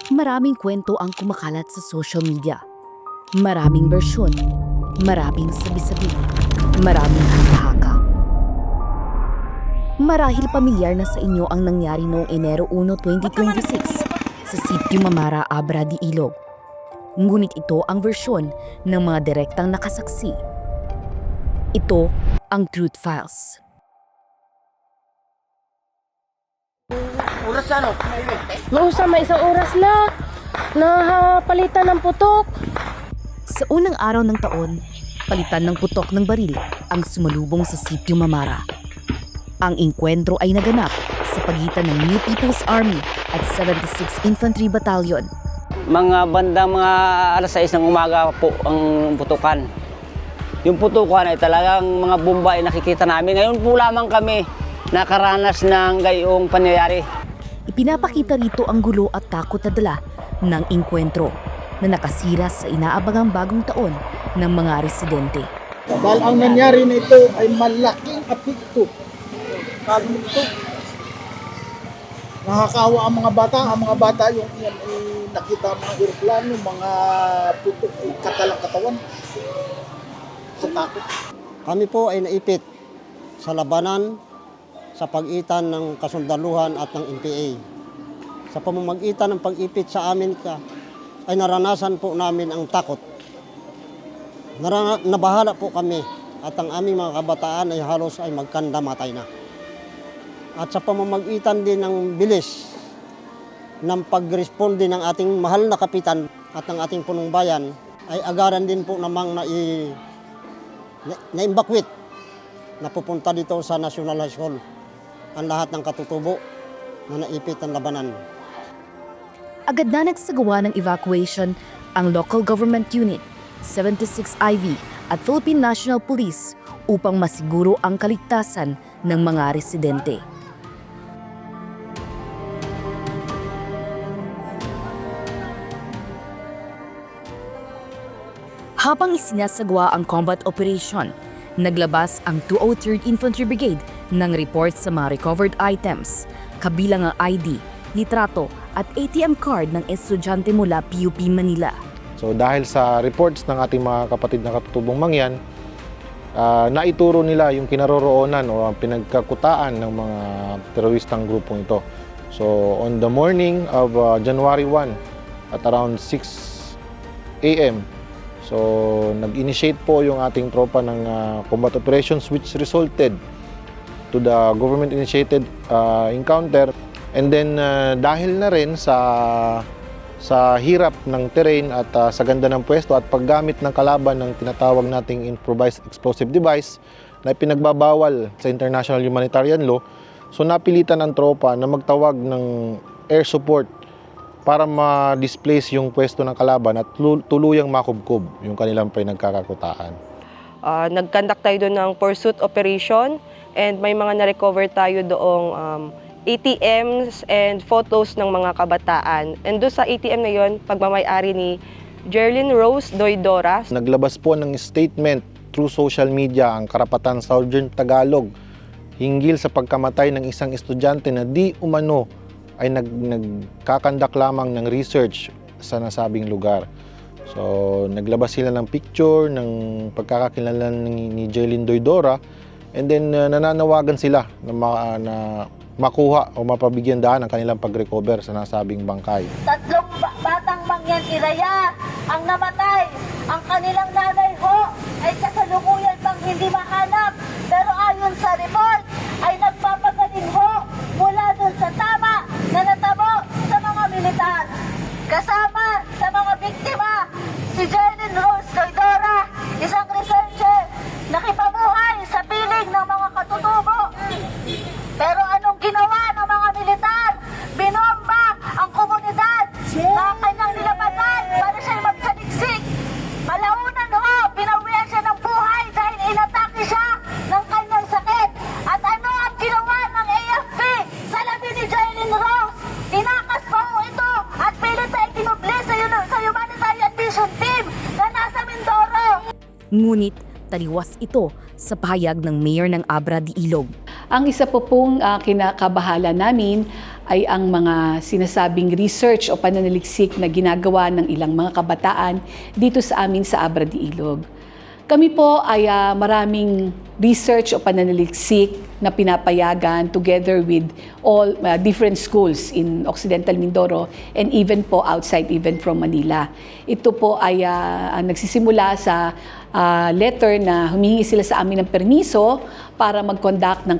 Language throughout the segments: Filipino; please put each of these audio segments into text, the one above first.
Maraming kwento ang kumakalat sa social media. Maraming bersyon, maraming sabi-sabi, maraming haka-haka. Marahil pamilyar na sa inyo ang nangyari noong Enero 1, 2026 sa sitio Mamara, Abra de Ilog. Ngunit ito ang versyon ng mga direktang nakasaksi. Ito ang Truth Files. Oras ano? Mausa may isang oras na. Napalitan ng putok. Sa unang araw ng taon, palitan ng putok ng baril ang sumalubong sa sitio Mamara. Ang engkwentro ay naganap sa pagitan ng New People's Army at 76th Infantry Battalion. Mga bandang mga alas 6 ng umaga po ang putukan. Yung putukan ay talagang mga bomba ay nakikita namin. Ngayon po lamang kami nakaranas ng gayong pangyayari. Ipinapakita rito ang gulo at takot na dala ng engkwentro na nakasira sa inaabangang bagong taon ng mga residente. Dahil ang nangyari na ito ay malaking apekto. Kalito. Nakakawa ang mga bata. Ang mga bata yung yan ay nakita mga aeroplano, mga putok ay katalang katawan. Sa takot. Kami po ay naipit sa labanan sa pagitan ng kasundaluhan at ng NPA. Sa pamamagitan ng pag-ipit sa amin ay naranasan po namin ang takot. Nabahala po kami at ang aming mga kabataan ay halos ay magkandamatay na. At sa pamamagitan din ng bilis ng pag-responde ng ating mahal na kapitan at ng ating punong bayan ay agaran din po namang na-imbakwit na pupunta dito sa National High School ang lahat ng katutubo na naipit ng labanan. Agad na nagsagawa ng evacuation ang Local Government Unit, 76 IV at Philippine National Police upang masiguro ang kaligtasan ng mga residente. Habang isinasagawa ang combat operation, naglabas ang 203rd Infantry Brigade ng report sa mga recovered items, kabilang ang ID, litrato at ATM card ng estudyante mula PUP Manila. So dahil sa reports ng ating mga kapatid na katutubong mangyan, naituro nila yung kinaroroonan o ang pinagkakutaan ng mga teroristang grupong ito. So on the morning of January 1 at around 6 a.m., so nag-initiate po yung ating tropa ng combat operations which resulted to the government-initiated encounter. And then dahil na rin sa hirap ng terrain at sa ganda ng pwesto at paggamit ng kalaban ng tinatawag nating improvised explosive device na pinagbabawal sa international humanitarian law, so napilitan ang tropa na magtawag ng air support para ma-displace yung pwesto ng kalaban at tuluyang makubkob yung kanilang pinagkakakutaan. Nag-conduct tayo doon ng pursuit operation and may mga na-recover tayo doong ATMs and photos ng mga kabataan. And doon sa ATM na yon, pagmamay-ari ni Jerlyn Rose Doydora. Naglabas po ng statement through social media ang Karapatan Sergeant Tagalog hinggil sa pagkamatay ng isang estudyante na di umano ay nagkakandak lamang ng research sa nasabing lugar. So, naglabas sila ng picture ng pagkakakilala ni Jerlyn Doydora and then nananawagan sila na makuha o mapabigyan daan ang kanilang pag-recover sa nasabing bangkay. Tatlong batang mangyan Iraya ang namatay. Ang kanilang nanay ho ay kasalukuyan pang hindi mahanap. Pero ayon sa report ay nagpapagaling ho mula dun sa tama na natamo sa mga militar. Kasama sa mga biktima si Jerlyn Rose Doydora, isang researcher nakipabuhay sa piling ng mga katutubo. Pero anong ginawa ng mga militar? Binomba ang komunidad na kanyang nilapatan para siya magsaliksik. Malaunan ho, pinawian siya ng buhay dahil inatake siya ng kanyang sakit. At ano ang ginawa ng AFP sa labi ni Jerlyn Rose? Tinakas pa ho ito at pilit ay kinubli sa humanitarian mission team na nasa Mindoro. Ngunit taliwas ito sa pahayag ng mayor ng Abra de Ilog. Ang isa po pong kinakabahala namin ay ang mga sinasabing research o pananaliksik na ginagawa ng ilang mga kabataan dito sa amin sa Abra de Ilog. Kami po ay maraming research o pananaliksik na pinapayagan together with all different schools in Occidental Mindoro and even po outside even from Manila. Ito po ay nagsisimula sa letter na humihingi sila sa amin ng permiso para mag-conduct ng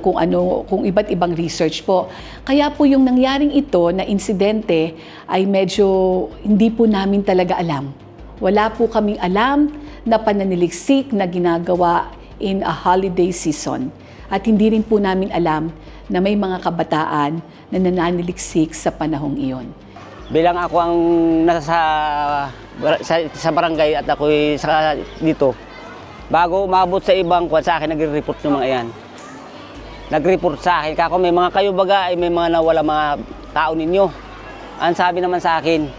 kung iba't ibang research po. Kaya po yung nangyaring ito na insidente ay medyo hindi po namin talaga alam. Wala po kaming alam na pananaliksik na ginagawa in a holiday season. At hindi rin po namin alam na may mga kabataan na nananaliksik sa panahong iyon. Bilang ako ang nasa sa barangay at ako'y dito, bago umabot sa ibang kwan sa akin, nagre-report ng mga yan. Nag-report sa akin, kako may mga kayo baga, ay may mga nawala mga tao ninyo. Ang sabi naman sa akin,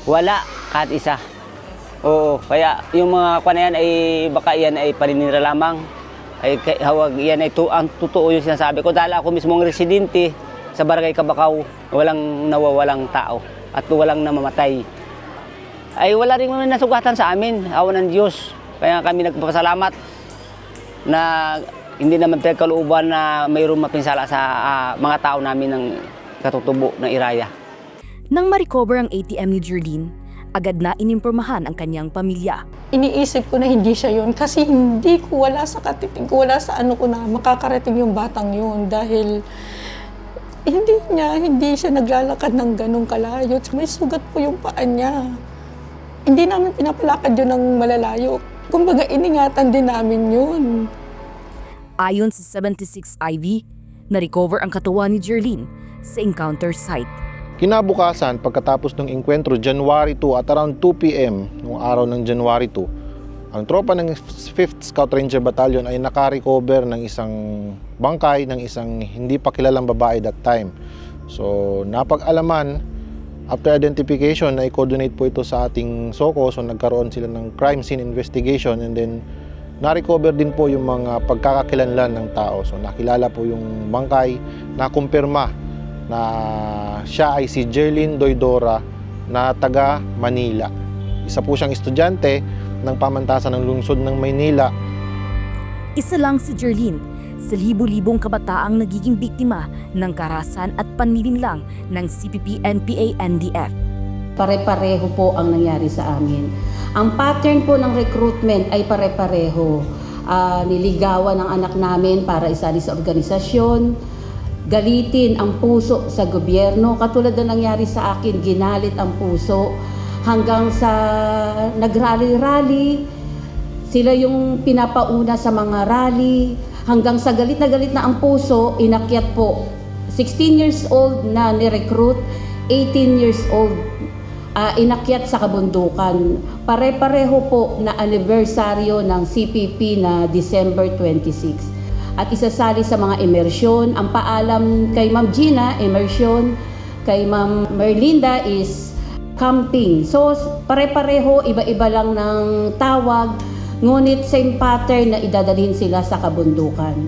wala kahit isa. Oo, kaya yung mga kwan na yan ay baka yan ay paninira lamang. Ay hawag yan ay ang totoo yung sinasabi ko dahil ako mismo ang residente sa Barangay Kabakaw, walang nawawalang tao at walang namamatay. Ay wala rin naman nasugatan sa amin, awan ng Diyos. Kaya kami nagpapasalamat na hindi naman kalooban na mayroong mapinsala sa mga tao namin ng katutubo ng Iraya. Nang ma-recover ang ATM ni Jerlyn, agad na inimpormahan ang kanyang pamilya. Iniisip ko na hindi siya yun kasi hindi ko wala sa katiting ko, wala sa ano ko na makakarating yung batang yun dahil hindi siya naglalakad ng ganong kalayo. May sugat po yung paa niya. Hindi namin pinapalakad yun ng malalayo. Kumbaga iningatan din namin yun. Ayon sa 76 IV, na-recover ang katawan ni Jerlyn sa encounter site. Kinabukasan, pagkatapos ng engkwentro, January 2 at around 2 p.m. noong araw ng January 2, ang tropa ng 5th Scout Ranger Battalion ay naka-recover ng isang bangkay ng isang hindi pa kilalang babae that time. So, napag-alaman, after identification, na i-coordinate po ito sa ating SOCO, so nagkaroon sila ng crime scene investigation and then na-recover din po yung mga pagkakakilanlan ng tao. So, nakilala po yung bangkay, nakumpirma na siya ay si Jerlyn Doydora na taga Manila. Isa po siyang estudyante ng pamantasan ng lungsod ng Maynila. Isa lang si Jerlyn sa libu-libong kabataang nagiging biktima ng karahasan at panlilinlang ng CPP-NPA-NDF. Pare-pareho po ang nangyari sa amin. Ang pattern po ng recruitment ay pare-pareho. Niligawan ang anak namin para isali sa organisasyon, galitin ang puso sa gobyerno. Katulad na nangyari sa akin, ginalit ang puso hanggang sa nag-rally-rally. Sila yung pinapauna sa mga rally. Hanggang sa galit na ang puso, inakyat po. 16 years old na ni-recruit, 18 years old inakyat sa kabundukan. Pare-pareho po na anibersaryo ng CPP na December 26. At isasali sa mga immersyon. Ang paalam kay Ma'am Gina, immersion. Kay Ma'am Merlinda is camping. So, pare-pareho, iba-iba lang ng tawag. Ngunit same pattern na idadalhin sila sa kabundukan.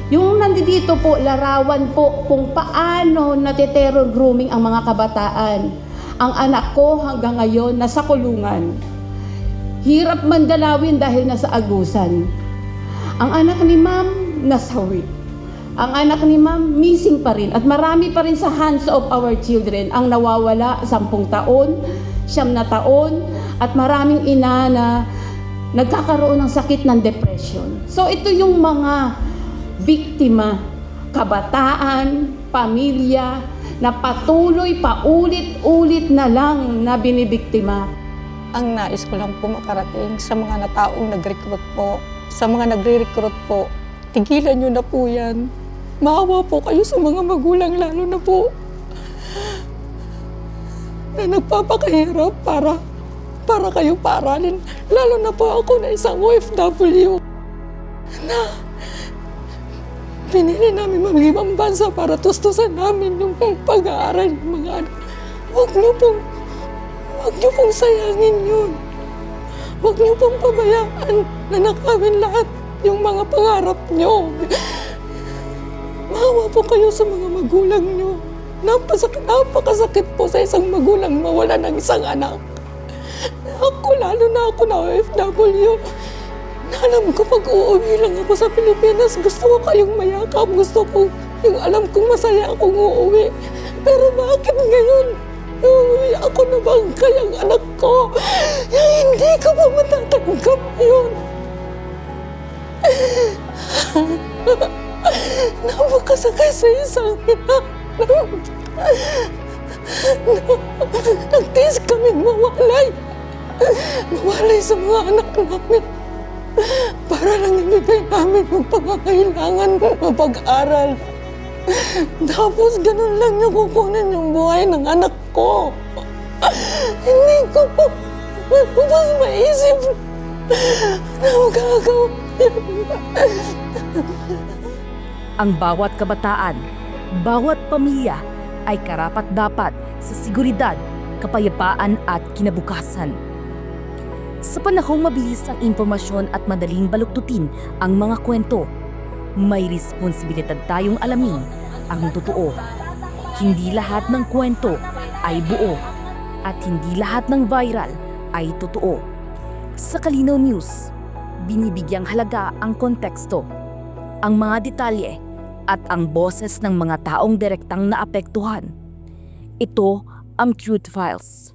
Yung nandito po, larawan po kung paano natiterror grooming ang mga kabataan. Ang anak ko hanggang ngayon nasa kulungan. Hirap man dalawin dahil nasa agusan. Ang anak ni Ma'am, nasawi. Ang anak ni Ma'am, missing pa rin. At marami pa rin sa hands of our children ang nawawala 10 taon, 9 na taon, at maraming ina na nagkakaroon ng sakit ng depression. So ito yung mga biktima, kabataan, pamilya, na patuloy paulit-ulit na lang na binibiktima. Ang nais ko lang po makarating sa mga nataong nag-recruit po, sa mga nagre-recruit po, tigilan nyo na po yan. Maawa po kayo sa mga magulang, lalo na po na nagpapakahirap para kayo paaralin. Lalo na po ako na isang OFW na pinili namin mag-ibang bansa para tustusan namin yung pag-aaral ng mga anak. Huwag niyo pong sayangin yun. Huwag niyo pong pabayaan na nakawin lahat yung mga pangarap niyo. Maawa po kayo sa mga magulang niyo. Napakasakit po sa isang magulang mawala ng isang anak. Ako, lalo na ako na OFW. Alam ko pag uuwi lang ako sa Pilipinas, gusto ko kayong mayakap. Gusto ko yung alam kong masaya akong uuwi. Pero bakit ngayon? Uuwi ako na bangkay ang anak ko. Hindi ko pa matatanggap yun. Napakasakay sa isang ina. Nagtiis kaming mawalay. Mawalay sa mga anak namin. Para lang ibigay namin yung pangangailangan mapag-aral. Tapos ganun lang niya kukunin yung buhay ng anak ko. Hindi ko po maisip na magagawa yan. Ang bawat kabataan, bawat pamilya ay karapat-dapat sa seguridad, kapayapaan at kinabukasan. Sa panahong mabilis ang impormasyon at madaling baluktutin ang mga kwento, may responsibilidad tayong alamin ang totoo. Hindi lahat ng kwento ay buo at hindi lahat ng viral ay totoo. Sa Kalinaw News, binibigyang halaga ang konteksto, ang mga detalye at ang boses ng mga taong direktang naapektuhan. Ito ang Truth Files.